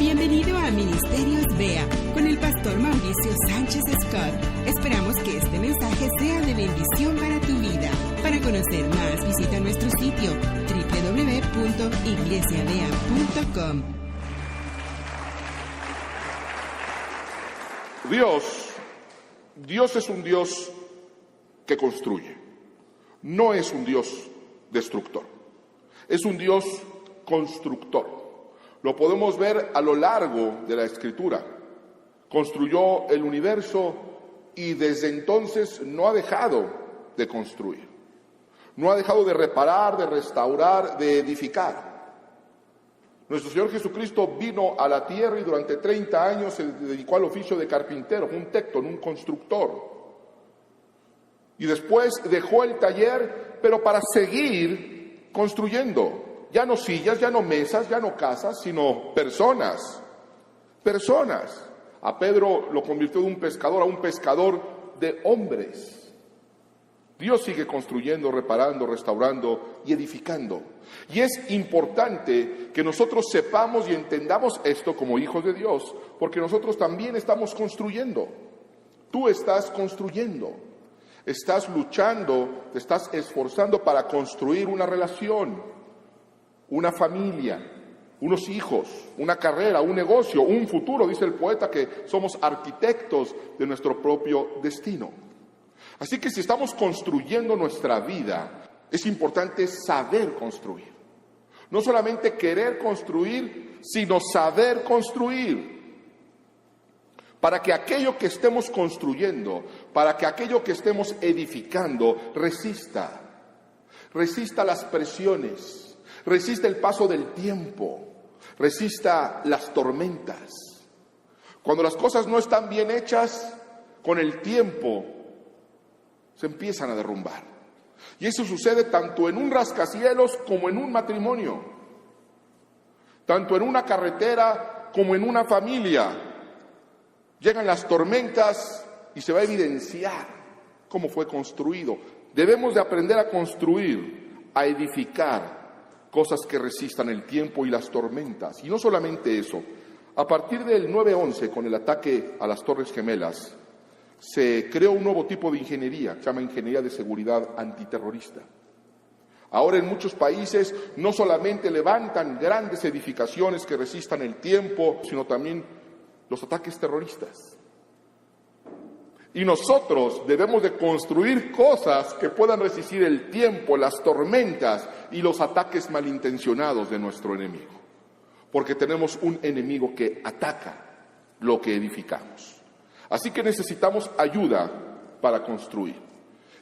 Bienvenido a Ministerios Vea con el pastor Mauricio Sánchez Scott. Esperamos que este mensaje sea de bendición para tu vida. Para conocer más, visita nuestro sitio www.iglesiavea.com. Dios es un Dios que construye. No es un Dios destructor. Es un Dios constructor. Lo podemos ver a lo largo de la Escritura. Construyó el universo y desde entonces no ha dejado de construir. No ha dejado de reparar, de restaurar, de edificar. Nuestro Señor Jesucristo vino a la tierra y durante 30 años se dedicó al oficio de carpintero, un tecton, un constructor. Y después dejó el taller, pero para seguir construyendo. Ya no sillas, ya no mesas, ya no casas, sino personas. Personas. A Pedro lo convirtió de un pescador a un pescador de hombres. Dios sigue construyendo, reparando, restaurando y edificando. Y es importante que nosotros sepamos y entendamos esto como hijos de Dios, porque nosotros también estamos construyendo. Tú estás construyendo. Estás luchando, te estás esforzando para construir una relación, una familia, unos hijos, una carrera, un negocio, un futuro. Dice el poeta que somos arquitectos de nuestro propio destino. Así que si estamos construyendo nuestra vida, es importante saber construir. No solamente querer construir, sino saber construir. Para que aquello que estemos construyendo, para que aquello que estemos edificando resista las presiones, resista el paso del tiempo, resista las tormentas. Cuando las cosas no están bien hechas, con el tiempo se empiezan a derrumbar. Y eso sucede tanto en un rascacielos como en un matrimonio, tanto en una carretera como en una familia. Llegan las tormentas y se va a evidenciar cómo fue construido. Debemos de aprender a construir, a edificar cosas que resistan el tiempo y las tormentas. Y no solamente eso, a partir del 9/11, con el ataque a las Torres Gemelas, se creó un nuevo tipo de ingeniería, que se llama ingeniería de seguridad antiterrorista. Ahora en muchos países no solamente levantan grandes edificaciones que resistan el tiempo, sino también los ataques terroristas. Y nosotros debemos de construir cosas que puedan resistir el tiempo, las tormentas y los ataques malintencionados de nuestro enemigo. Porque tenemos un enemigo que ataca lo que edificamos. Así que necesitamos ayuda para construir.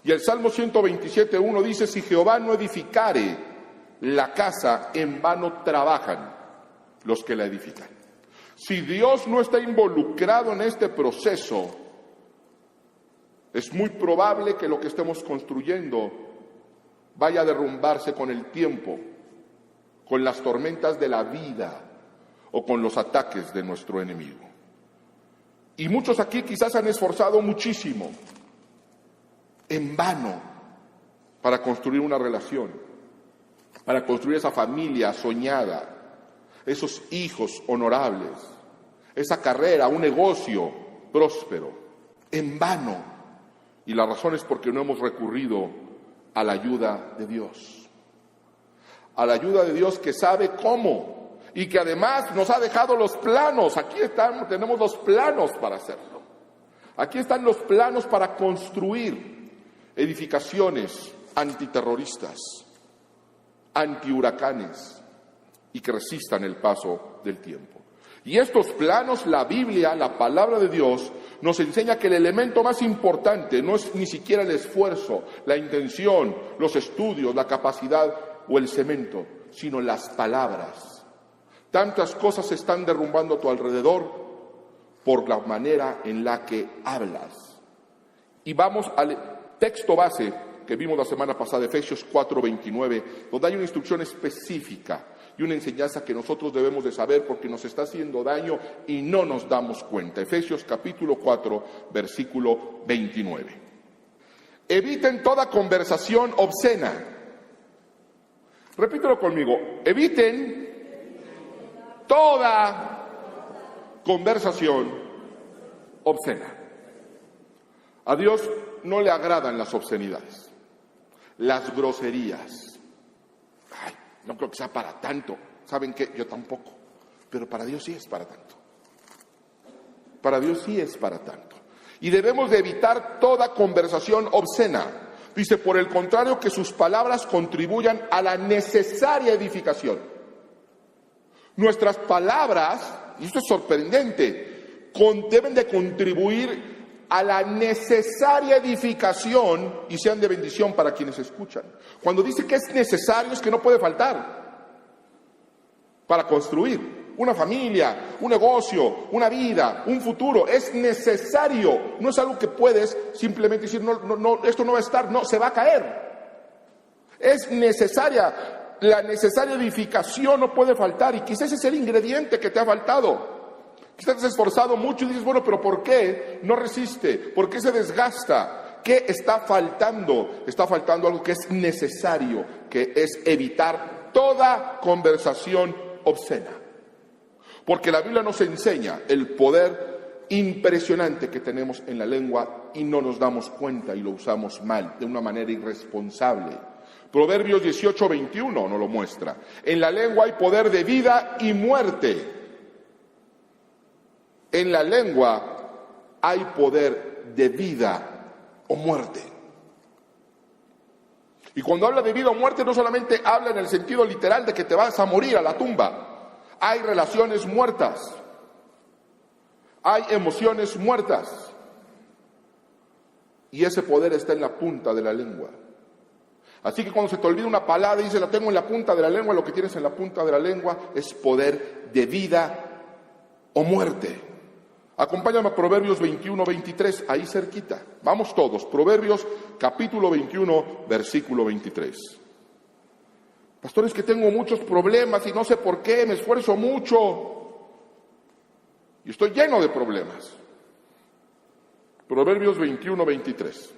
Y el Salmo 127:1 dice: si Jehová no edificare la casa, en vano trabajan los que la edifican. Si Dios no está involucrado en este proceso, es muy probable que lo que estemos construyendo vaya a derrumbarse con el tiempo, con las tormentas de la vida o con los ataques de nuestro enemigo. Y muchos aquí quizás han esforzado muchísimo, en vano, para construir una relación, para construir esa familia soñada, esos hijos honorables, esa carrera, un negocio próspero, en vano. Y la razón es porque no hemos recurrido a la ayuda de Dios. A la ayuda de Dios que sabe cómo y que además nos ha dejado los planos. Aquí están, tenemos los planos para hacerlo. Aquí están los planos para construir edificaciones antiterroristas, antihuracanes y que resistan el paso del tiempo. Y estos planos, la Biblia, la palabra de Dios, nos enseña que el elemento más importante no es ni siquiera el esfuerzo, la intención, los estudios, la capacidad o el cemento, sino las palabras. Tantas cosas se están derrumbando a tu alrededor por la manera en la que hablas. Y vamos al texto base que vimos la semana pasada, Efesios 4:29, donde hay una instrucción específica y una enseñanza que nosotros debemos de saber porque nos está haciendo daño y no nos damos cuenta. Efesios capítulo 4, versículo 29. Eviten toda conversación obscena. Repítelo conmigo. Eviten toda conversación obscena. A Dios no le agradan las obscenidades, las groserías. Ay, no creo que sea para tanto. ¿Saben qué? Yo tampoco. Pero para Dios sí es para tanto. Para Dios sí es para tanto. Y debemos de evitar toda conversación obscena. Dice, por el contrario, que sus palabras contribuyan a la necesaria edificación. Nuestras palabras, y esto es sorprendente, deben de contribuir a la necesaria edificación y sean de bendición para quienes escuchan. Cuando dice que es necesario, es que no puede faltar para construir una familia, un negocio, una vida, un futuro. Es necesario, no es algo que puedes simplemente decir, no, esto no va a estar, no, se va a caer. Es necesaria, la necesaria edificación no puede faltar, y quizás ese es el ingrediente que te ha faltado. Quizás te has esforzado mucho y dices, bueno, pero ¿por qué no resiste? ¿Por qué se desgasta? ¿Qué está faltando? Está faltando algo que es necesario, que es evitar toda conversación obscena. Porque la Biblia nos enseña el poder impresionante que tenemos en la lengua y no nos damos cuenta y lo usamos mal, de una manera irresponsable. Proverbios 18:21 nos lo muestra. En la lengua hay poder de vida y muerte. En la lengua hay poder de vida o muerte. Y cuando habla de vida o muerte, no solamente habla en el sentido literal de que te vas a morir a la tumba. Hay relaciones muertas. Hay emociones muertas. Y ese poder está en la punta de la lengua. Así que cuando se te olvida una palabra y dices, la tengo en la punta de la lengua, lo que tienes en la punta de la lengua es poder de vida o muerte. Acompáñame a Proverbios 21:23, ahí cerquita. Vamos todos, Proverbios capítulo 21, versículo 23. Pastor, es que tengo muchos problemas y no sé por qué, me esfuerzo mucho. Y estoy lleno de problemas. Proverbios 21:23.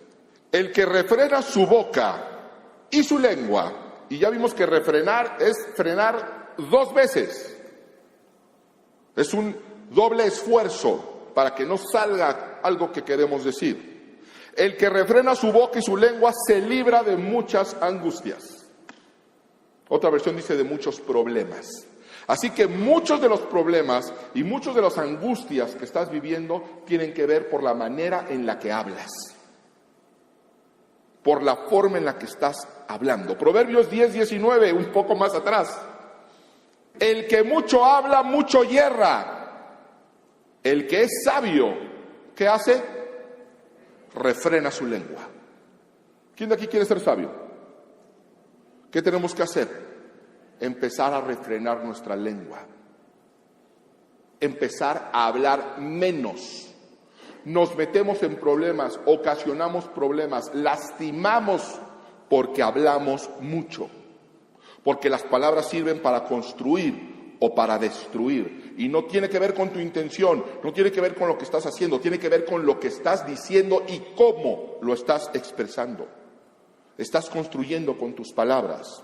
El que refrena su boca y su lengua, y ya vimos que refrenar es frenar 2 veces. Es un doble esfuerzo para que no salga algo que queremos decir. El que refrena su boca y su lengua se libra de muchas angustias. Otra versión dice de muchos problemas. Así que muchos de los problemas y muchos de las angustias que estás viviendo tienen que ver por la manera en la que hablas, por la forma en la que estás hablando. Proverbios 10:19, un poco más atrás. El que mucho habla, mucho yerra. El que es sabio, ¿qué hace? Refrena su lengua. ¿Quién de aquí quiere ser sabio? ¿Qué tenemos que hacer? Empezar a refrenar nuestra lengua. Empezar a hablar menos. Nos metemos en problemas, ocasionamos problemas, lastimamos porque hablamos mucho. Porque las palabras sirven para construir o para destruir. Y no tiene que ver con tu intención, no tiene que ver con lo que estás haciendo, tiene que ver con lo que estás diciendo y cómo lo estás expresando. Estás construyendo con tus palabras.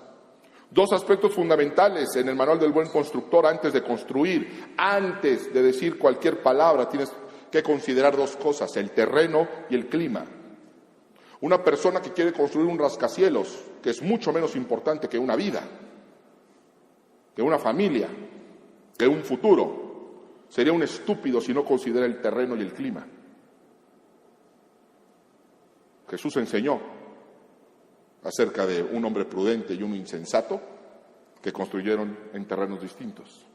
2 aspectos fundamentales en el manual del buen constructor antes de construir. Antes de decir cualquier palabra tienes que considerar 2 cosas, el terreno y el clima. Una persona que quiere construir un rascacielos, que es mucho menos importante que una vida, que una familia, que un futuro, sería un estúpido si no considera el terreno y el clima. Jesús enseñó acerca de un hombre prudente y un insensato que construyeron en terrenos distintos.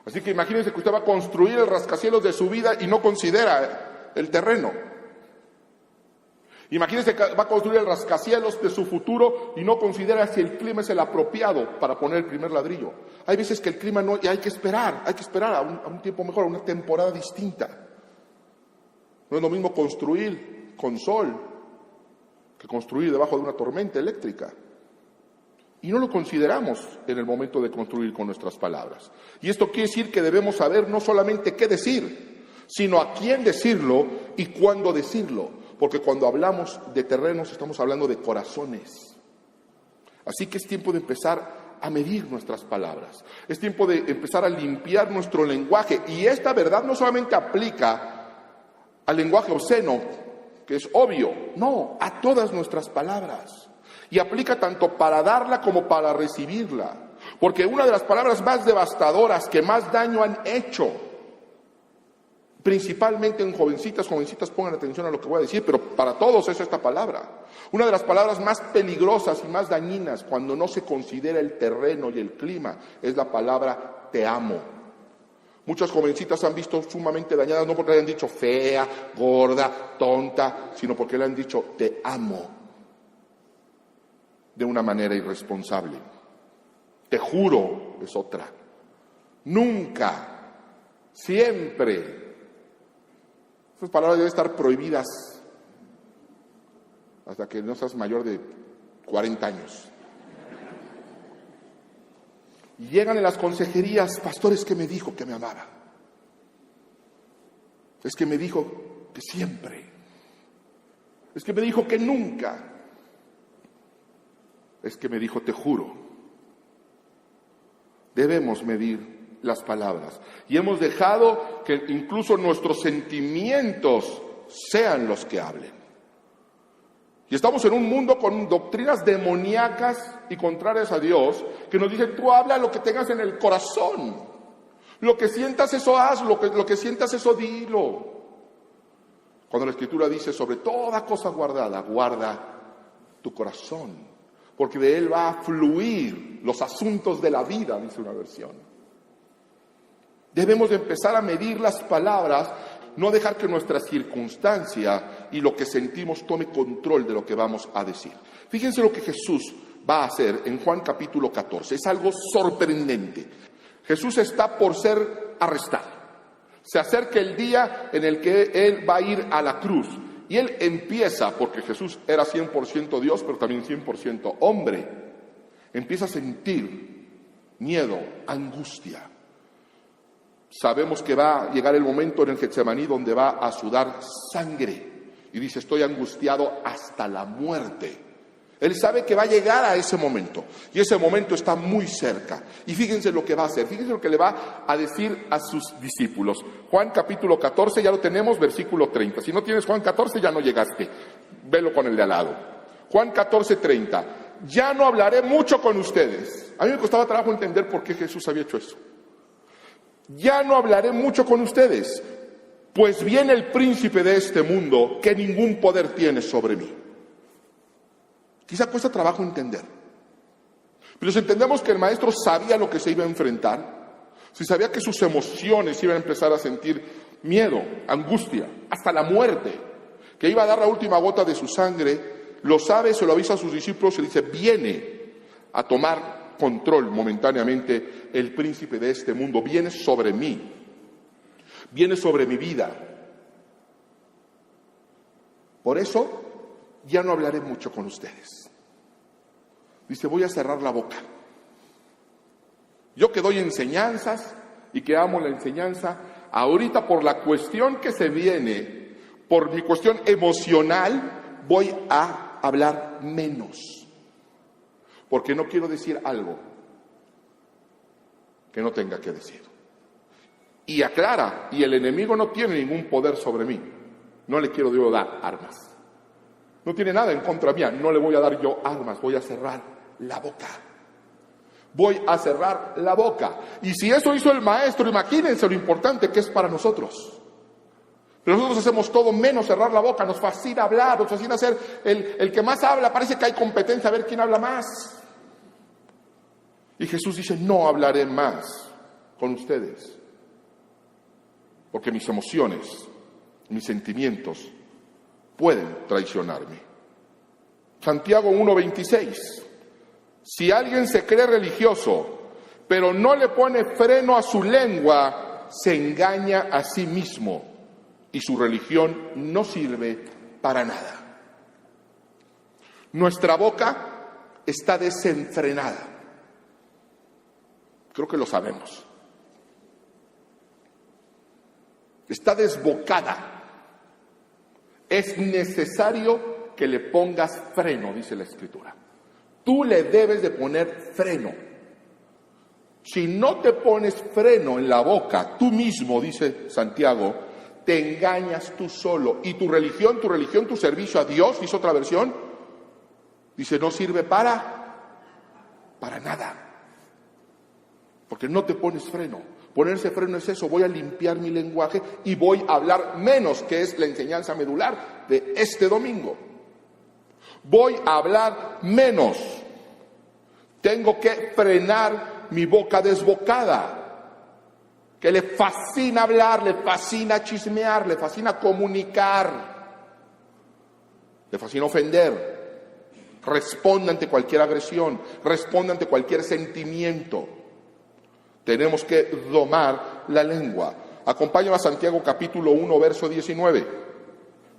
Así que imagínense que usted va a construir el rascacielos de su vida y no considera el terreno. Imagínense que va a construir el rascacielos de su futuro y no considera si el clima es el apropiado para poner el primer ladrillo. Hay veces que el clima no, y hay que esperar a un tiempo mejor, a una temporada distinta. No es lo mismo construir con sol que construir debajo de una tormenta eléctrica. Y no lo consideramos en el momento de construir con nuestras palabras. Y esto quiere decir que debemos saber no solamente qué decir, sino a quién decirlo y cuándo decirlo. Porque cuando hablamos de terrenos estamos hablando de corazones. Así que es tiempo de empezar a medir nuestras palabras. Es tiempo de empezar a limpiar nuestro lenguaje. Y esta verdad no solamente aplica al lenguaje obsceno, que es obvio, no, a todas nuestras palabras. Y aplica tanto para darla como para recibirla. Porque una de las palabras más devastadoras que más daño han hecho, principalmente en jovencitas, pongan atención a lo que voy a decir, pero para todos es esta palabra. Una de las palabras más peligrosas y más dañinas cuando no se considera el terreno y el clima es la palabra te amo. Muchas jovencitas se han visto sumamente dañadas no porque le han dicho fea, gorda, tonta, sino porque le han dicho te amo de una manera irresponsable. Te juro es otra. Nunca, siempre. Esas palabras deben estar prohibidas hasta que no seas mayor de 40 años. Y llegan en las consejerías, pastor, es que me dijo que me amaba. Es que me dijo que siempre. Es que me dijo que nunca. Es que me dijo te juro. Debemos medir las palabras. Y hemos dejado que incluso nuestros sentimientos sean los que hablen. Y estamos en un mundo con doctrinas demoníacas y contrarias a Dios que nos dicen, tú habla lo que tengas en el corazón. Lo que sientas eso hazlo, lo que sientas eso dilo. Cuando la Escritura dice sobre toda cosa guardada, guarda tu corazón. Porque de él va a fluir los asuntos de la vida, dice una versión. Debemos de empezar a medir las palabras, no dejar que nuestra circunstancia y lo que sentimos tome control de lo que vamos a decir. Fíjense lo que Jesús va a hacer en Juan capítulo 14. Es algo sorprendente. Jesús está por ser arrestado. Se acerca el día en el que él va a ir a la cruz. Y él empieza, porque Jesús era 100% Dios, pero también 100% hombre, empieza a sentir miedo, angustia. Sabemos que va a llegar el momento en el Getsemaní donde va a sudar sangre. Y dice, estoy angustiado hasta la muerte. Él sabe que va a llegar a ese momento. Y ese momento está muy cerca. Y fíjense lo que va a hacer. Fíjense lo que le va a decir a sus discípulos. Juan capítulo 14, ya lo tenemos, versículo 30. Si no tienes Juan 14, ya no llegaste. Velo con el de al lado. Juan 14, 30. Ya no hablaré mucho con ustedes. A mí me costaba trabajo entender por qué Jesús había hecho eso. Ya no hablaré mucho con ustedes, pues viene el príncipe de este mundo que ningún poder tiene sobre mí. Quizá cuesta trabajo entender. Pero si entendemos que el maestro sabía lo que se iba a enfrentar, si sabía que sus emociones iban a empezar a sentir miedo, angustia, hasta la muerte, que iba a dar la última gota de su sangre, lo sabe, se lo avisa a sus discípulos y dice, viene a tomar control momentáneamente el príncipe de este mundo, viene sobre mí, viene sobre mi vida. Por eso ya no hablaré mucho con ustedes. Dice, voy a cerrar la boca. Yo que doy enseñanzas y que amo la enseñanza, ahorita por la cuestión que se viene, por mi cuestión emocional, voy a hablar menos. Porque no quiero decir algo que no tenga que decir. Y aclara, y el enemigo no tiene ningún poder sobre mí. No le quiero yo dar armas. No tiene nada en contra mía, no le voy a dar yo armas, voy a cerrar la boca. Voy a cerrar la boca. Y si eso hizo el maestro, imagínense lo importante que es para nosotros. Pero nosotros hacemos todo menos cerrar la boca, nos fascina hablar, nos fascina ser el que más habla, parece que hay competencia a ver quién habla más. Y Jesús dice, no hablaré más con ustedes, porque mis emociones, mis sentimientos pueden traicionarme. Santiago 1:26. Si alguien se cree religioso, pero no le pone freno a su lengua, se engaña a sí mismo y su religión no sirve para nada. Nuestra boca está desenfrenada. Creo que lo sabemos. Está desbocada. Es necesario que le pongas freno, dice la Escritura. Tú le debes de poner freno. Si no te pones freno en la boca, tú mismo, dice Santiago, te engañas tú solo. Y tu religión, tu servicio a Dios, dice otra versión, dice, no sirve para nada. Porque no te pones freno. Ponerse freno es eso, voy a limpiar mi lenguaje y voy a hablar menos, que es la enseñanza medular de este domingo. Voy a hablar menos. Tengo que frenar mi boca desbocada, que le fascina hablar, le fascina chismear, le fascina comunicar, le fascina ofender. Responde ante cualquier agresión, responde ante cualquier sentimiento. Tenemos que domar la lengua. Acompáñame a Santiago capítulo 1, verso 19.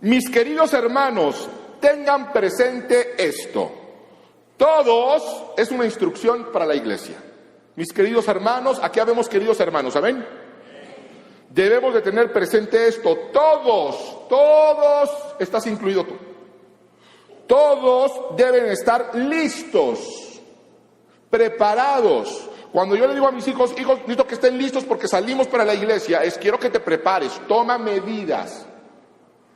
Mis queridos hermanos, tengan presente esto. Todos es una instrucción para la iglesia. Mis queridos hermanos, aquí habemos queridos hermanos, ¿saben? Debemos de tener presente esto. Todos, estás incluido tú. Todos deben estar listos, preparados. Cuando yo le digo a mis hijos, necesito que estén listos porque salimos para la iglesia, quiero que te prepares, toma medidas.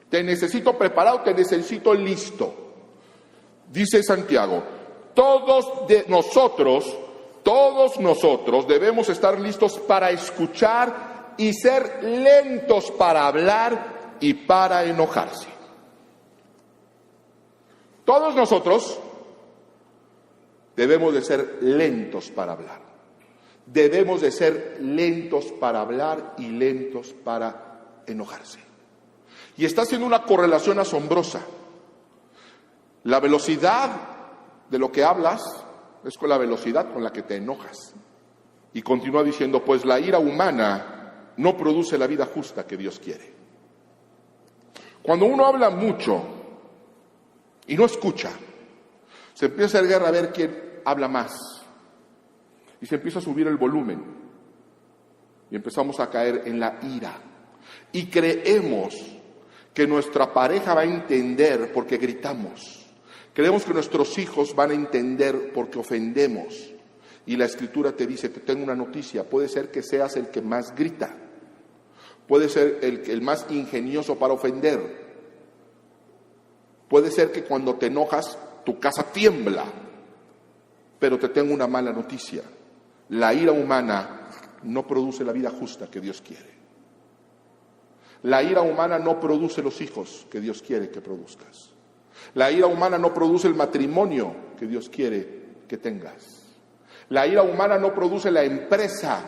Te necesito preparado, te necesito listo. Dice Santiago, todos nosotros debemos estar listos para escuchar y ser lentos para hablar y para enojarse. Todos nosotros debemos de ser lentos para hablar. Debemos de ser lentos para hablar y lentos para enojarse. Y está haciendo una correlación asombrosa. La velocidad de lo que hablas es con la velocidad con la que te enojas. Y continúa diciendo, pues la ira humana no produce la vida justa que Dios quiere. Cuando uno habla mucho y no escucha, se empieza a hacer guerra a ver quién habla más. Y se empieza a subir el volumen. Y empezamos a caer en la ira. Y creemos que nuestra pareja va a entender porque gritamos. Creemos que nuestros hijos van a entender porque ofendemos. Y la Escritura te dice, te tengo una noticia, puede ser que seas el que más grita. Puede ser el más ingenioso para ofender. Puede ser que cuando te enojas, tu casa tiembla. Pero te tengo una mala noticia. La ira humana no produce la vida justa que Dios quiere. La ira humana no produce los hijos que Dios quiere que produzcas. La ira humana no produce el matrimonio que Dios quiere que tengas. La ira humana no produce la empresa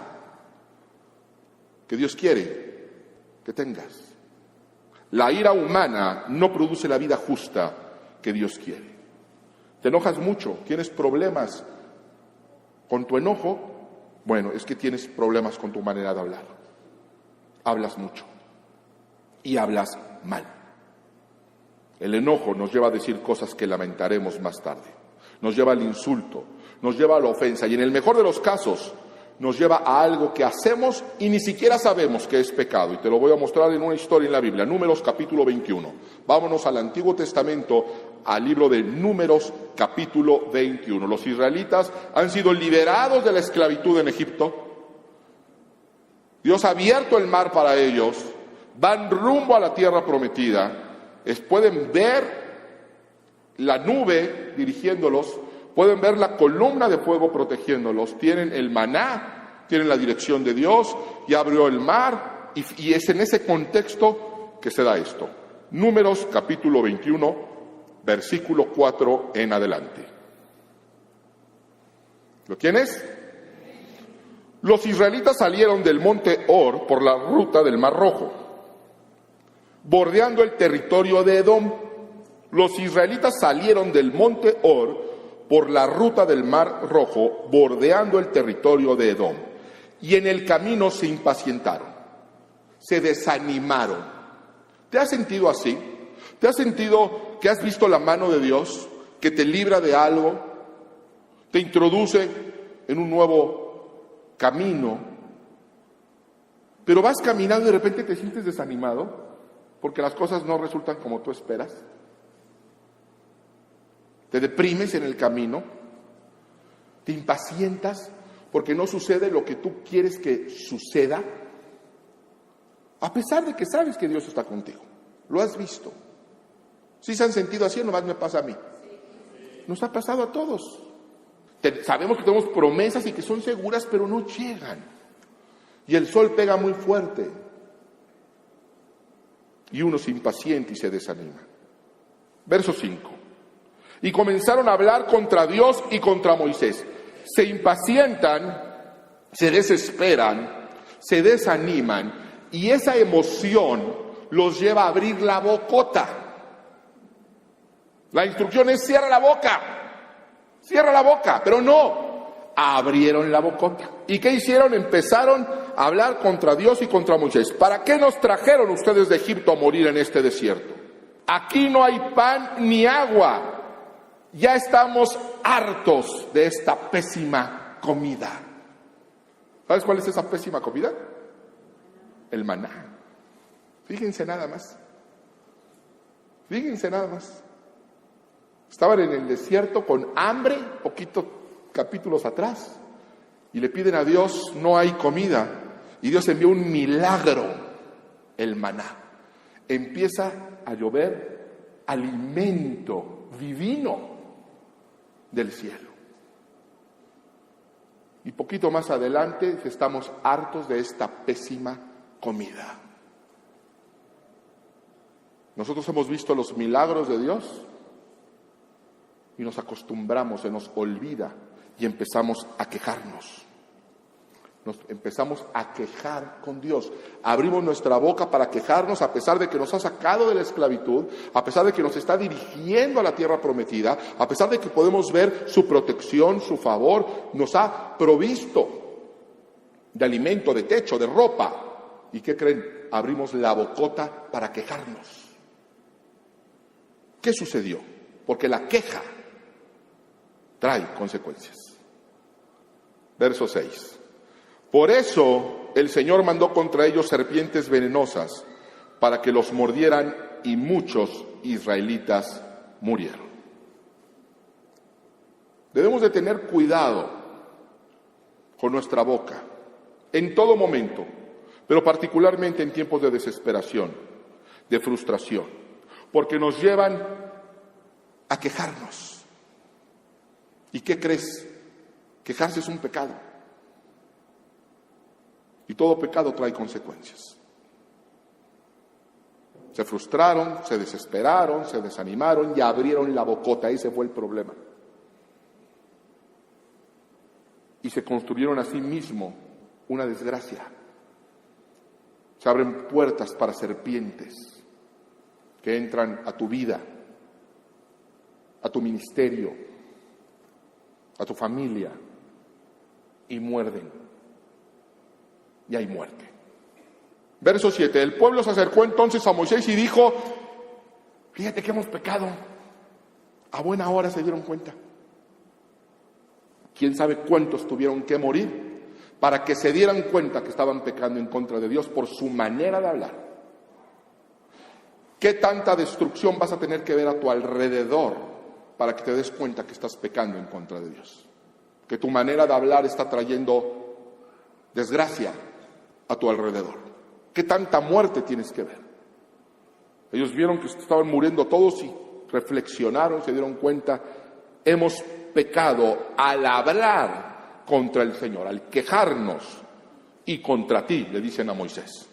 que Dios quiere que tengas. La ira humana no produce la vida justa que Dios quiere. Te enojas mucho, tienes problemas con tu enojo. Bueno, es que tienes problemas con tu manera de hablar. Hablas mucho y hablas mal. El enojo nos lleva a decir cosas que lamentaremos más tarde. Nos lleva al insulto, nos lleva a la ofensa y en el mejor de los casos nos lleva a algo que hacemos y ni siquiera sabemos que es pecado. Y te lo voy a mostrar en una historia en la Biblia, Números capítulo 21. Vámonos al Antiguo Testamento, al libro de Números capítulo 21. Los israelitas han sido liberados de la esclavitud en Egipto. Dios ha abierto el mar para ellos. Van rumbo a la tierra prometida. Pueden ver la nube dirigiéndolos. Pueden ver la columna de fuego protegiéndolos. Tienen el maná, tienen la dirección de Dios. Y abrió el mar. Y es en ese contexto que se da esto. Números capítulo 21, versículo 4 en adelante. ¿Lo tienes? Los israelitas salieron del monte Hor por la ruta del Mar Rojo, bordeando el territorio de Edom. Los israelitas salieron del monte Hor por la ruta del Mar Rojo, bordeando el territorio de Edom. Y en el camino se impacientaron, se desanimaron. ¿Te has sentido así? ¿Te has sentido que has visto la mano de Dios, que te libra de algo, te introduce en un nuevo camino, pero vas caminando y de repente te sientes desanimado porque las cosas no resultan como tú esperas? ¿Te deprimes en el camino? ¿Te impacientas? porque no sucede lo que tú quieres que suceda, a pesar de que sabes que Dios está contigo. Lo has visto. Si se han sentido así, nomás me pasa a mí. Nos ha pasado a todos. Sabemos que tenemos promesas y que son seguras, pero no llegan. Y el sol pega muy fuerte. Y uno se impacienta y se desanima. Verso 5. Y comenzaron a hablar contra Dios y contra Moisés. Se impacientan, se desesperan, se desaniman, y esa emoción los lleva a abrir la bocota. La instrucción es: cierra la boca, pero no, abrieron la bocota. ¿Y qué hicieron? Empezaron a hablar contra Dios y contra Moisés. ¿Para qué nos trajeron ustedes de Egipto a morir en este desierto? Aquí no hay pan ni agua. Ya estamos hartos de esta pésima comida. ¿Sabes cuál es esa pésima comida? El maná. Fíjense nada más. Estaban en el desierto con hambre, poquitos capítulos atrás, y le piden a Dios: no hay comida. Y Dios envió un milagro, el maná. Empieza a llover alimento divino del cielo. Y poquito más adelante estamos hartos de esta pésima comida. Nosotros hemos visto los milagros de Dios y nos acostumbramos, se nos olvida y empezamos a quejarnos. Nos empezamos a quejar con Dios. Abrimos nuestra boca para quejarnos a pesar de que nos ha sacado de la esclavitud, a pesar de que nos está dirigiendo a la tierra prometida, a pesar de que podemos ver su protección, su favor, nos ha provisto de alimento, de techo, de ropa. ¿Y qué creen? Abrimos la bocota para quejarnos. ¿Qué sucedió? Porque la queja trae consecuencias. Verso 6. Por eso el Señor mandó contra ellos serpientes venenosas para que los mordieran, y muchos israelitas murieron. Debemos de tener cuidado con nuestra boca en todo momento, pero particularmente en tiempos de desesperación, de frustración, porque nos llevan a quejarnos. ¿Y qué crees? Quejarse es un pecado. Y todo pecado trae consecuencias. Se frustraron, se desesperaron, se desanimaron y abrieron la bocota. Ese fue el problema. Y se construyeron a sí mismo una desgracia. Se abren puertas para serpientes que entran a tu vida, a tu ministerio, a tu familia, y muerden. Y hay muerte. Verso 7. El pueblo se acercó entonces a Moisés y dijo: fíjate que hemos pecado. A buena hora se dieron cuenta. ¿Quién sabe cuántos tuvieron que morir para que se dieran cuenta que estaban pecando en contra de Dios por su manera de hablar? ¿Qué tanta destrucción vas a tener que ver a tu alrededor para que te des cuenta que estás pecando en contra de Dios? Que tu manera de hablar está trayendo desgracia a tu alrededor. ¿Qué tanta muerte tienes que ver? Ellos vieron que estaban muriendo todos y reflexionaron, se dieron cuenta: hemos pecado al hablar contra el Señor, al quejarnos, y contra ti, le dicen a Moisés.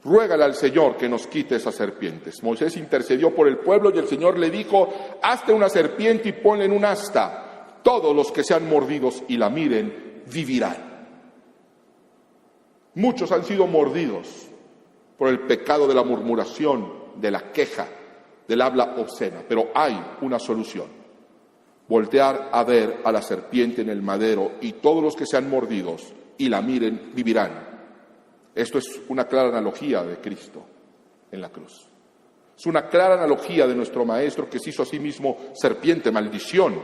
Ruégale al Señor que nos quite esas serpientes. Moisés intercedió por el pueblo y el Señor le dijo: hazte una serpiente y ponle en un asta. Todos los que sean mordidos y la miren vivirán. Muchos han sido mordidos por el pecado de la murmuración, de la queja, del habla obscena. Pero hay una solución: voltear a ver a la serpiente en el madero, y todos los que sean mordidos y la miren vivirán. Esto es una clara analogía de Cristo en la cruz. Es una clara analogía de nuestro Maestro, que se hizo a sí mismo serpiente, maldición,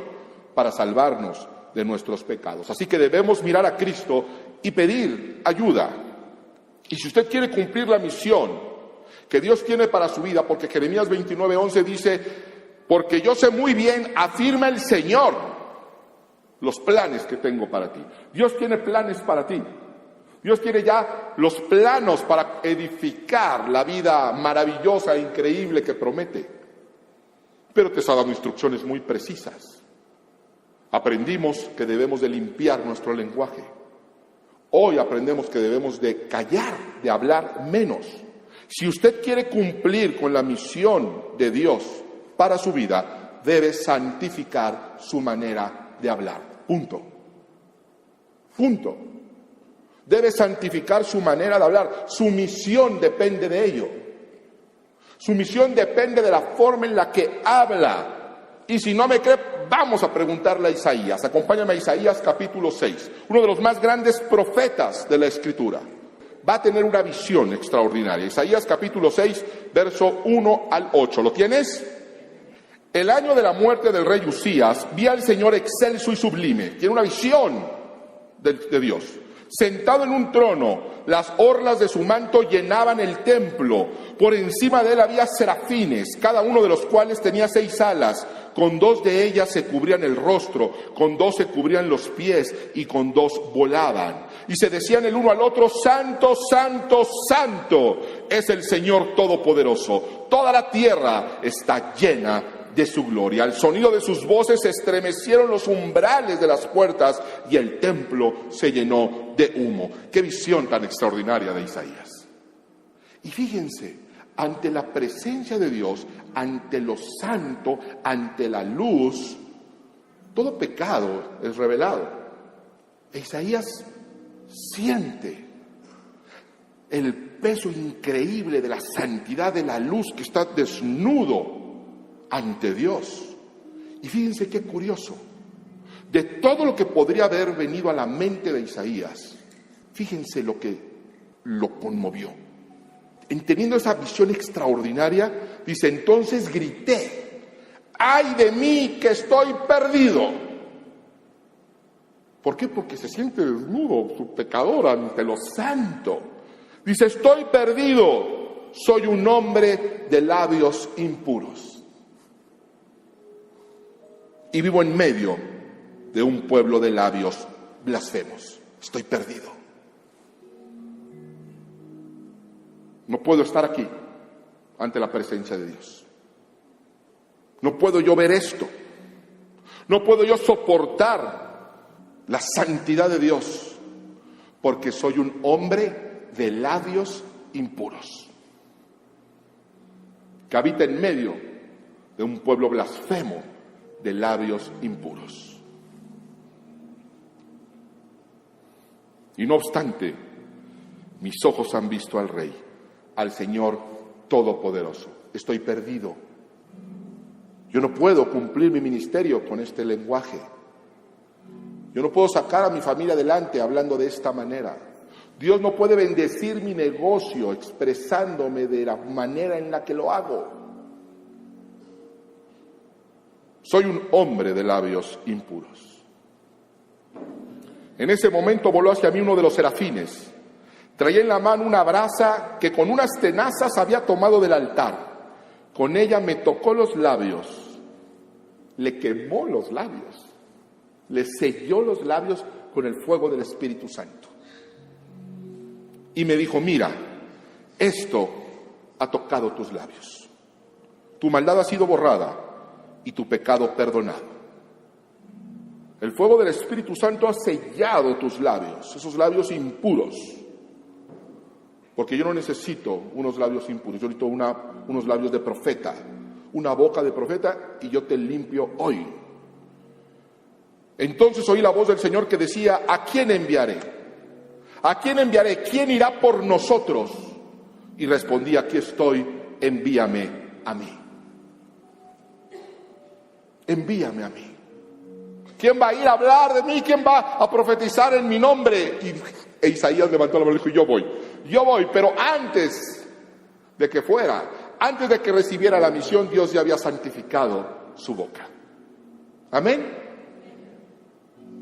para salvarnos de nuestros pecados. Así que debemos mirar a Cristo y pedir ayuda. Y si usted quiere cumplir la misión que Dios tiene para su vida, porque Jeremías 29:11 dice: porque yo sé muy bien, afirma el Señor, los planes que tengo para ti. Dios tiene planes para ti. Dios tiene ya los planos para edificar la vida maravillosa e increíble que promete. Pero te está dando instrucciones muy precisas. Aprendimos que debemos de limpiar nuestro lenguaje. Hoy aprendemos que debemos de callar, de hablar menos. Si usted quiere cumplir con la misión de Dios para su vida, debe santificar su manera de hablar. Punto. Debe santificar su manera de hablar. Su misión depende de ello. Su misión depende de la forma en la que habla. Y si no me cree, vamos a preguntarle a Isaías. Acompáñame a Isaías capítulo 6, uno de los más grandes profetas de la Escritura. Va a tener una visión extraordinaria. Isaías capítulo 6, verso 1 al 8. ¿Lo tienes? El año de la muerte del rey Usías, vi al Señor excelso y sublime. Tiene una visión de Dios. Sentado en un trono, las orlas de su manto llenaban el templo. Por encima de él había serafines, cada uno de los cuales tenía 6 alas. Con 2 de ellas se cubrían el rostro, con 2 se cubrían los pies y con 2 volaban. Y se decían el uno al otro: Santo, Santo, Santo es el Señor Todopoderoso. Toda la tierra está llena de su gloria. Al sonido de sus voces se estremecieron los umbrales de las puertas y el templo se llenó de humo. Qué visión tan extraordinaria de Isaías. Y fíjense, ante la presencia de Dios, ante lo santo, ante la luz, todo pecado es revelado. Isaías siente el peso increíble de la santidad de la luz que está desnudo ante Dios. Y fíjense qué curioso, de todo lo que podría haber venido a la mente de Isaías, fíjense lo que lo conmovió. En teniendo esa visión extraordinaria, dice: entonces grité: ¡ay de mí que estoy perdido! ¿Por qué? Porque se siente desnudo, su pecador ante lo santo. Dice: estoy perdido, soy un hombre de labios impuros. Y vivo en medio de un pueblo de labios blasfemos. Estoy perdido. No puedo estar aquí ante la presencia de Dios. No puedo yo ver esto. No puedo yo soportar la santidad de Dios, porque soy un hombre de labios impuros, que habita en medio de un pueblo blasfemo de labios impuros. Y no obstante, mis ojos han visto al Rey, al Señor Todopoderoso. Estoy perdido. Yo no puedo cumplir mi ministerio con este lenguaje. Yo no puedo sacar a mi familia adelante hablando de esta manera. Dios no puede bendecir mi negocio expresándome de la manera en la que lo hago. Soy un hombre de labios impuros. En ese momento voló hacia mí uno de los serafines. Traía en la mano una brasa que con unas tenazas había tomado del altar. Con ella me tocó los labios, le quemó los labios, le selló los labios con el fuego del Espíritu Santo. Y me dijo: mira, esto ha tocado tus labios. Tu maldad ha sido borrada y tu pecado perdonado. El fuego del Espíritu Santo ha sellado tus labios, esos labios impuros. Porque yo no necesito unos labios impuros, yo necesito unos labios de profeta, una boca de profeta, y yo te limpio hoy. Entonces oí la voz del Señor que decía: ¿a quién enviaré? ¿A quién enviaré? ¿Quién irá por nosotros? Y respondí: aquí estoy, envíame a mí. Envíame a mí. ¿Quién va a ir a hablar de mí? ¿Quién va a profetizar en mi nombre? E Isaías levantó la mano y dijo: yo voy, pero antes de que fuera, antes de que recibiera la misión, Dios ya había santificado su boca. Amén.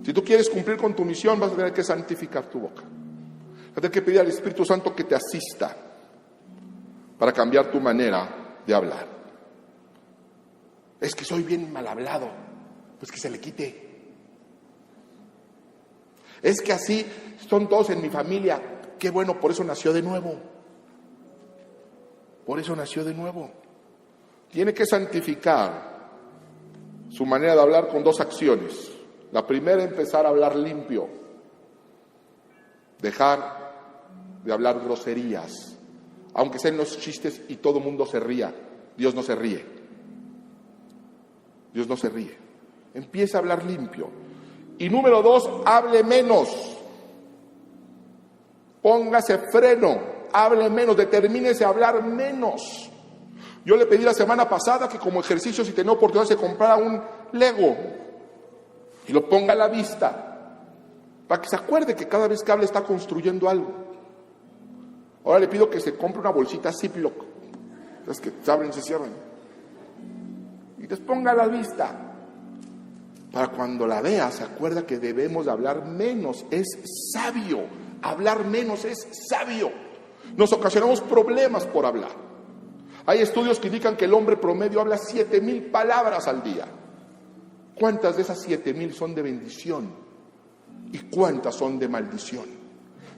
Si tú quieres cumplir con tu misión, vas a tener que santificar tu boca. Vas a tener que pedir al Espíritu Santo que te asista para cambiar tu manera de hablar. Es que soy bien mal hablado. Pues que se le quite. Es que así son todos en mi familia. Qué bueno, por eso nació de nuevo. Por eso nació de nuevo. Tiene que santificar su manera de hablar con 2 acciones. La primera, empezar a hablar limpio. Dejar de hablar groserías. Aunque sean los chistes y todo el mundo se ría, Dios no se ríe. Dios no se ríe. Empieza a hablar limpio. Y número 2, hable menos. Póngase freno, hable menos, determínese a hablar menos. Yo le pedí la semana pasada que como ejercicio, si tenía oportunidad, se comprara un Lego y lo ponga a la vista, para que se acuerde que cada vez que hable está construyendo algo. Ahora le pido que se compre una bolsita Ziploc, es que se abren y se cierran, y les ponga a la vista, para cuando la vea se acuerda que debemos de hablar menos. Es sabio, hablar menos es sabio. Nos ocasionamos problemas por hablar. Hay estudios que indican que el hombre promedio habla 7,000 palabras al día. ¿Cuántas de esas 7,000 son de bendición? ¿Y cuántas son de maldición?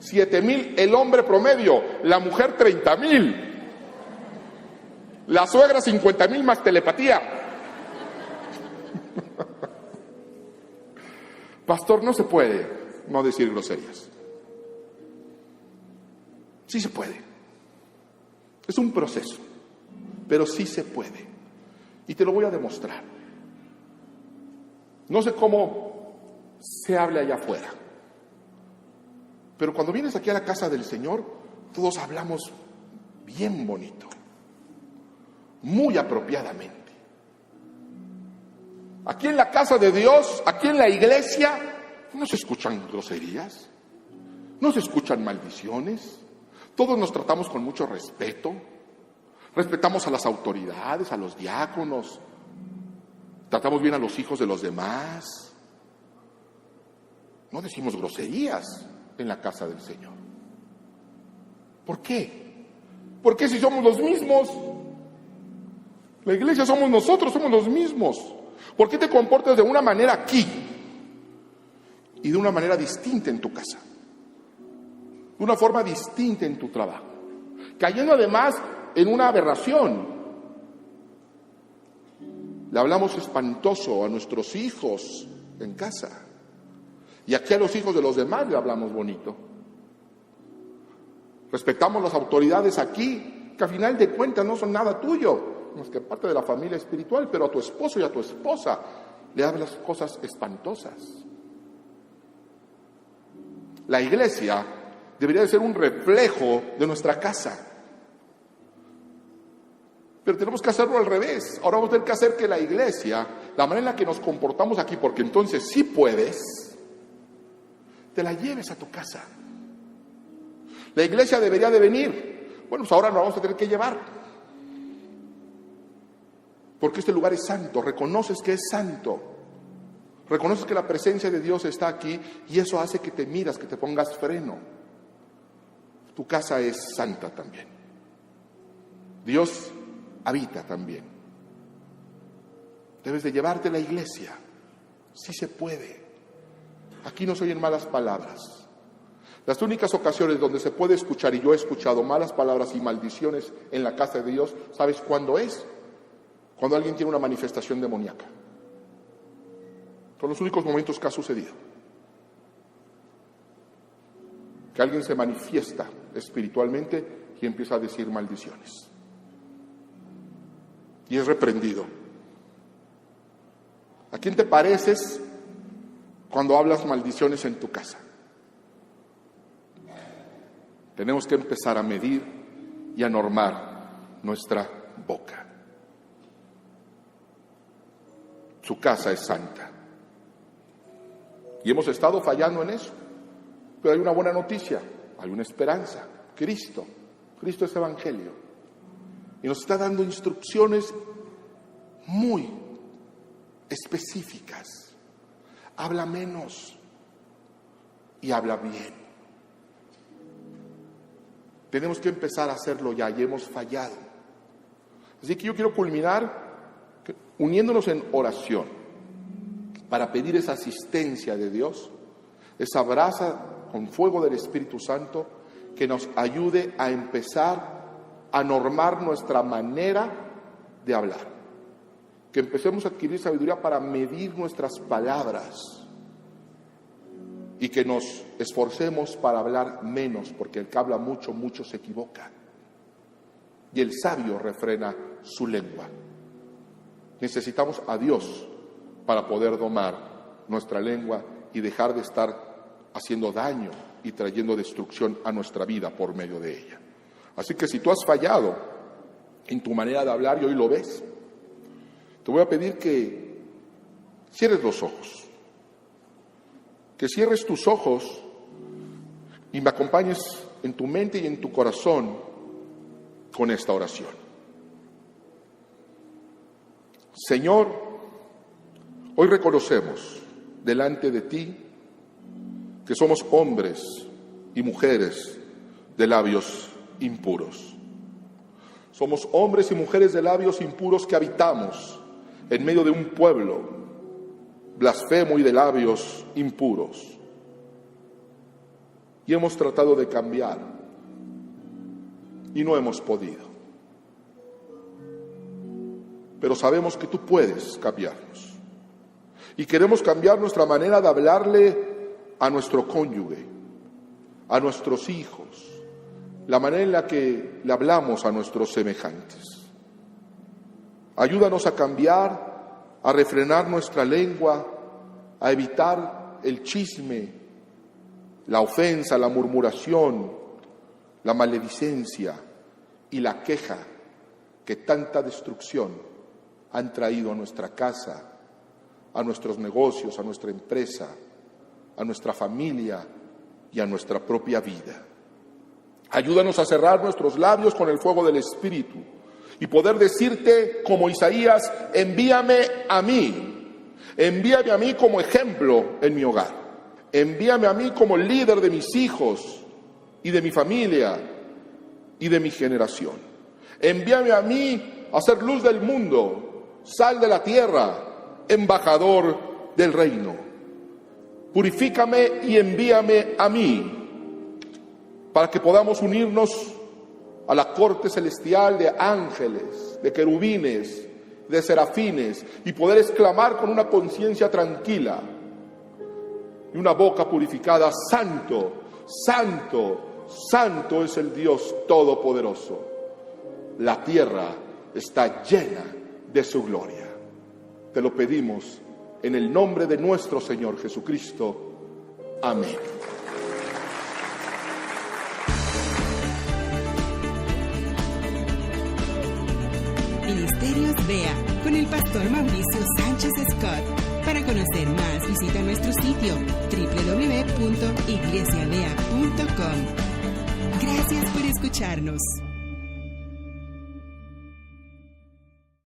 7,000 el hombre promedio, la mujer 30,000, la suegra 50,000 más telepatía. Pastor, no se puede no decir groserías. Sí se puede. Es un proceso, pero sí se puede. Y te lo voy a demostrar. No sé cómo se habla allá afuera, pero cuando vienes aquí a la casa del Señor, todos hablamos bien bonito, muy apropiadamente. Aquí en la casa de Dios, aquí en la iglesia, no se escuchan groserías, no se escuchan maldiciones. Todos nos tratamos con mucho respeto. Respetamos a las autoridades, a los diáconos. Tratamos bien a los hijos de los demás. No decimos groserías en la casa del Señor. ¿Por qué? ¿Por qué si somos los mismos? La iglesia somos nosotros, somos los mismos. ¿Por qué te comportas de una manera aquí y de una manera distinta en tu casa? De una forma distinta en tu trabajo. Cayendo además en una aberración. Le hablamos espantoso a nuestros hijos en casa. Y aquí a los hijos de los demás le hablamos bonito. Respetamos las autoridades aquí, que a final de cuentas no son nada tuyo, más que parte de la familia espiritual, pero a tu esposo y a tu esposa le hablas cosas espantosas. La iglesia debería de ser un reflejo de nuestra casa. Pero tenemos que hacerlo al revés. Ahora vamos a tener que hacer que la iglesia, la manera en la que nos comportamos aquí, porque entonces sí puedes, te la lleves a tu casa. La iglesia debería de venir. Bueno, pues ahora nos vamos a tener que llevar. Porque este lugar es santo. Reconoces que es santo. Reconoces que la presencia de Dios está aquí y eso hace que te miras, que te pongas freno. Tu casa es santa también. Dios habita también. Debes de llevarte a la iglesia. Sí se puede. Aquí no se oyen malas palabras. Las únicas ocasiones donde se puede escuchar, y yo he escuchado malas palabras y maldiciones en la casa de Dios, ¿sabes cuándo es? Cuando alguien tiene una manifestación demoníaca. Son los únicos momentos que ha sucedido. Que alguien se manifiesta espiritualmente y empieza a decir maldiciones. Y es reprendido. ¿A quién te pareces cuando hablas maldiciones en tu casa? Tenemos que empezar a medir y a normar nuestra boca. Su casa es santa. Y hemos estado fallando en eso. Pero hay una buena noticia, hay una esperanza. Cristo es Evangelio. Y nos está dando instrucciones muy específicas. Habla menos y habla bien. Tenemos que empezar a hacerlo ya y hemos fallado. Así que yo quiero culminar uniéndonos en oración para pedir esa asistencia de Dios, esa brasa con fuego del Espíritu Santo que nos ayude a empezar a normar nuestra manera de hablar. Que empecemos a adquirir sabiduría para medir nuestras palabras y que nos esforcemos para hablar menos, porque el que habla mucho, mucho se equivoca. Y el sabio refrena su lengua. Necesitamos a Dios para poder domar nuestra lengua y dejar de estar haciendo daño y trayendo destrucción a nuestra vida por medio de ella. Así que si tú has fallado en tu manera de hablar y hoy lo ves, te voy a pedir que cierres los ojos. Que cierres tus ojos y me acompañes en tu mente y en tu corazón con esta oración. Señor, hoy reconocemos delante de ti que somos hombres y mujeres de labios impuros. Somos hombres y mujeres de labios impuros que habitamos en medio de un pueblo blasfemo y de labios impuros. Y hemos tratado de cambiar y no hemos podido. Pero sabemos que tú puedes cambiarnos. Y queremos cambiar nuestra manera de hablarle a nuestro cónyuge, a nuestros hijos, la manera en la que le hablamos a nuestros semejantes. Ayúdanos a cambiar, a refrenar nuestra lengua, a evitar el chisme, la ofensa, la murmuración, la maledicencia y la queja que tanta destrucción han traído a nuestra casa, a nuestros negocios, a nuestra empresa, a nuestra familia y a nuestra propia vida. Ayúdanos a cerrar nuestros labios con el fuego del Espíritu y poder decirte como Isaías: envíame a mí como ejemplo en mi hogar, envíame a mí como líder de mis hijos y de mi familia y de mi generación, envíame a mí a ser luz del mundo, sal de la tierra, embajador del reino. Purifícame y envíame a mí para que podamos unirnos a la corte celestial de ángeles, de querubines, de serafines y poder exclamar con una conciencia tranquila y una boca purificada: santo, santo, santo es el Dios Todopoderoso. La tierra está llena de su gloria. Te lo pedimos en el nombre de nuestro Señor Jesucristo. Amén. Ministerios Vea con el pastor Mauricio Sánchez Scott. Para conocer más, visita nuestro sitio www.iglesiavea.com. Gracias por escucharnos.